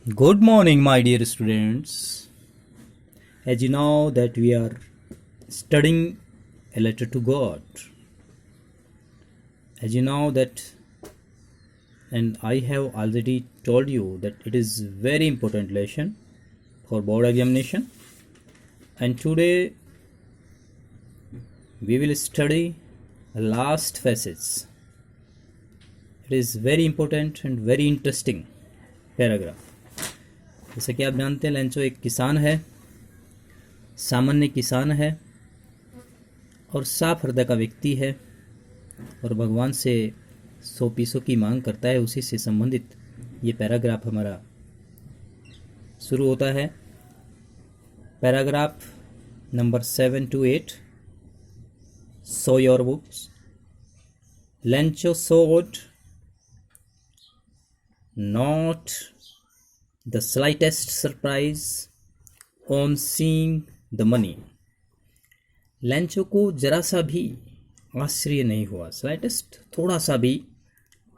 Good morning, my dear students. As you know that we are studying a letter to God. As you know that, and I have already told you that it is very important lesson for board examination. And today we will study the last passage. It is very important and very interesting paragraph. जैसे कि आप जानते हैं Lencho एक किसान है, सामान्य किसान है और साफ हृदय का व्यक्ति है और भगवान से 100 पैसों की मांग करता है। उसी से संबंधित ये पैराग्राफ हमारा शुरू होता है। Paragraph number 7 to 8. Show your books. Lencho showed not the slightest surprise on seeing the money. Lencho को जरा सा भी आश्चर्य नहीं हुआ, स्लाइटेस्ट थोड़ा सा भी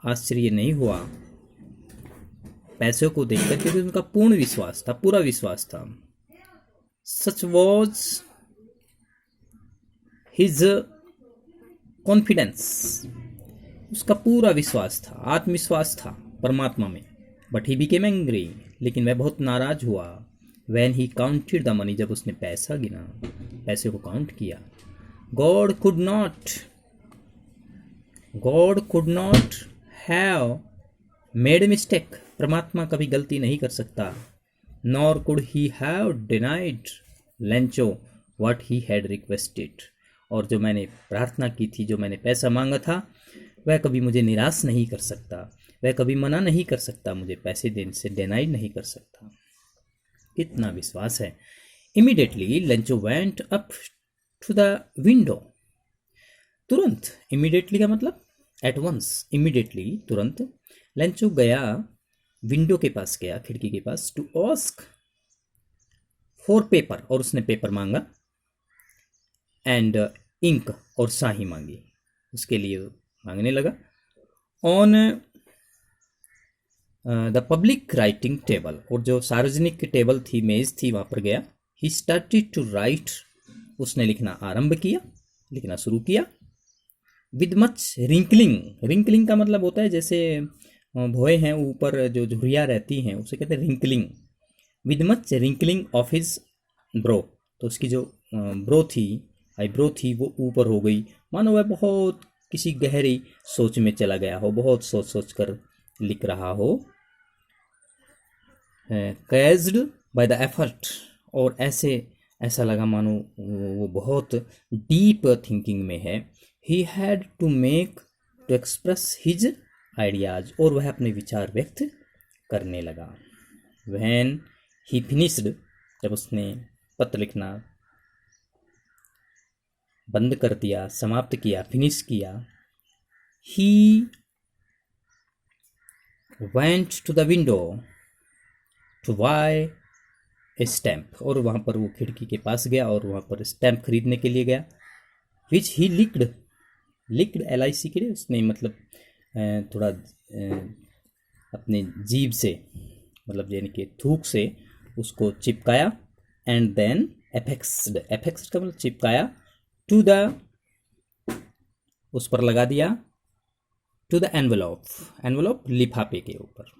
आश्चर्य नहीं हुआ पैसों को देखकर, क्योंकि उनका पूर्ण विश्वास था, पूरा विश्वास था। सच वॉज हिज कॉन्फिडेंस, उसका पूरा विश्वास था, आत्मविश्वास था परमात्मा में। बट ही बिकेम एंग्री, लेकिन वह बहुत नाराज हुआ। When he counted the money, जब उसने पैसा गिना, पैसे को काउंट किया। God could not have made mistake, परमात्मा कभी गलती नहीं कर सकता। Nor could he have denied Lencho what he had requested, और जो मैंने प्रार्थना की थी, जो मैंने पैसा मांगा था, वह कभी मुझे निराश नहीं कर सकता, वह कभी मना नहीं कर सकता, मुझे पैसे देने से डिनाइड नहीं कर सकता। इतना विश्वास है। Immediately Lencho went up to the window, तुरंत। इमीडिएटली का मतलब एट वंस, इमीडिएटली तुरंत। लेंचो गया, विंडो के पास गया, खिड़की के पास, टू आस्क फॉर पेपर, और उसने पेपर मांगा, एंड इंक, और स्याही मांगी, उसके लिए मांगने लगा। On the public writing table, और जो सार्वजनिक टेबल थी, मेज थी, वहाँ पर गया। ही स्टार्टेड टू राइट, उसने लिखना आरंभ किया, लिखना शुरू किया। विद मच रिंकलिंग, रिंकलिंग का मतलब होता है जैसे भौएं हैं ऊपर जो झुर्रियाँ रहती हैं, उसे कहते हैं wrinkling. With much wrinkling of his bro, तो उसकी जो ब्रो थी, आईब्रो थी, वो ऊपर हो गई, मानो वह बहुत किसी गहरी सोच में चला गया हो, बहुत सोच सोच कर लिख रहा हो। कैज्ड बाय द एफर्ट, और ऐसा लगा मानो वो बहुत डीप थिंकिंग में है। He had to make to express his ideas, और वह अपने विचार व्यक्त करने लगा। व्हेन ही फिनिश्ड, जब उसने पत्र लिखना बंद कर दिया, समाप्त किया, फिनिश किया। He went to the window to buy a stamp, और वहाँ पर वो खिड़की के पास गया और वहाँ पर स्टैम्प खरीदने के लिए गया। विच ही लिक्ड LIC के लिए उसने मतलब थोड़ा अपने जीभ से, मतलब यानी कि थूक से उसको चिपकाया। एंड देन एफेक्स्ड का मतलब चिपकाया। टू द, उस पर लगा दिया। टू द एनवेलप लिफाफे के ऊपर।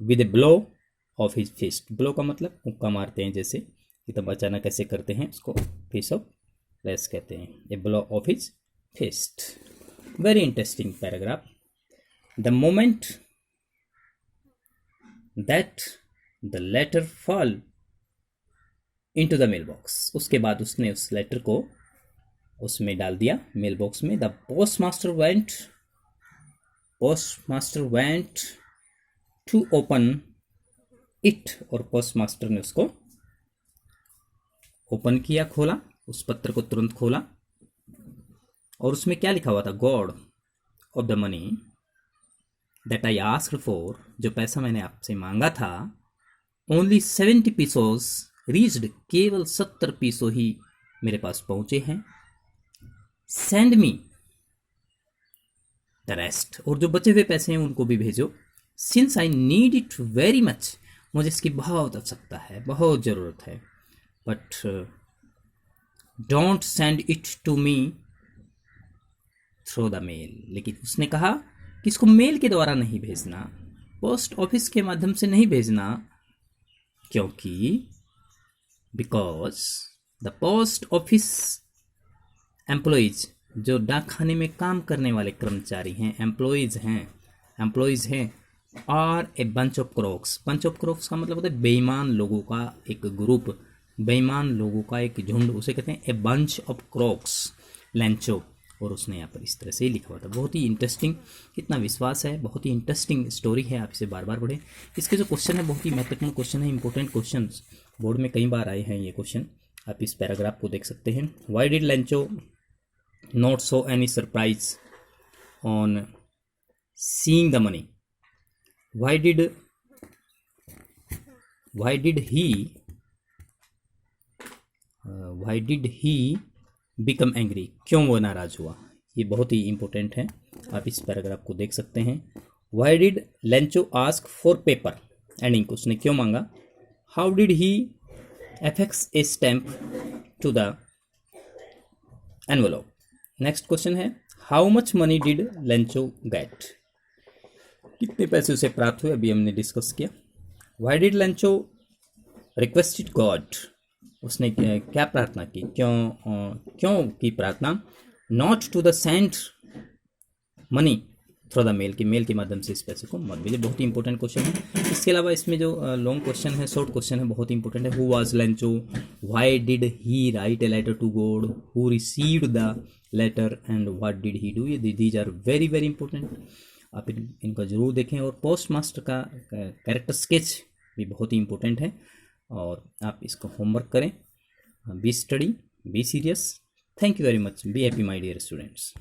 With a blow of his fist, blow का मतलब मुक्का मारते हैं, जैसे कि तब अचानक ऐसे करते हैं, उसको फिस्ट ऑफ लेस कहते हैं। A blow of his fist. Very interesting paragraph. The moment that the letter fall into the mail box, उसके बाद उसने उस लेटर को उसमें डाल दिया, मेल बॉक्स में। The postmaster went to open it, और पोस्टमास्टर ने उसको ओपन किया, खोला, उस पत्र को तुरंत खोला, और उसमें क्या लिखा हुआ था? God of the money that I asked for, जो पैसा मैंने आपसे मांगा था, ओनली 70 पीसोस रीच्ड, केवल 70 पैसों ही मेरे पास पहुंचे हैं। सेंड मी द रेस्ट, और जो बचे हुए पैसे हैं उनको भी भेजो। Since I need it very much, मुझे इसकी बहुत आवश्यकता है, बहुत ज़रूरत है, but don't send it to me through the mail. लेकिन उसने कहा कि इसको मेल के द्वारा नहीं भेजना, पोस्ट ऑफिस के माध्यम से नहीं भेजना, क्योंकि because the post office employees, जो डाक खाने में काम करने वाले कर्मचारी हैं, एम्प्लॉयज हैं, are a bunch of crooks. Bunch of crooks का मतलब होता है बेईमान लोगों का एक ग्रुप, बेईमान लोगों का एक झुंड, उसे कहते हैं ए बंच ऑफ क्रॉक्स, लेंचो। और उसने यहाँ पर इस तरह से ही लिखा हुआ था। बहुत ही इंटरेस्टिंग, कितना विश्वास है, बहुत ही इंटरेस्टिंग स्टोरी है, आप इसे बार बार पढ़ें। इसके जो क्वेश्चन है बहुत ही महत्वपूर्ण क्वेश्चन है, इंपॉर्टेंट क्वेश्चन, बोर्ड में कई बार आए हैं ये क्वेश्चन। आप इस पैराग्राफ को देख सकते हैं। Y did Lencho not show any surprise on seeing the money? Why did he become angry? क्यों वो नाराज हुआ? ये बहुत ही इंपॉर्टेंट है, आप इस पैराग्राफ को देख सकते हैं। Why did Lencho ask for paper and ink? उसने क्यों मांगा? How did he affix a stamp to the envelope? Next question है, How much money did Lencho get? कितने पैसे उसे प्राप्त हुए, अभी हमने डिस्कस किया। Why did Lencho requested God? उसने क्या प्रार्थना की, क्यों की प्रार्थना? Not to the send money through the mail, की मेल के माध्यम से इस पैसे को मत भेजे। बहुत ही इंपॉर्टेंट क्वेश्चन है। इसके अलावा इसमें जो लॉन्ग क्वेश्चन है, शॉर्ट क्वेश्चन है, बहुत ही इंपॉर्टेंट है। Who was Lencho? Why did he write a letter to God? Who received the letter and what did he do? ये these are very very important, आप इनको ज़रूर देखें। और पोस्ट मास्टर का कैरेक्टर स्केच भी बहुत ही इंपॉर्टेंट है, और आप इसको होमवर्क करें। Be study, be serious. Thank you very much. Be happy my dear students.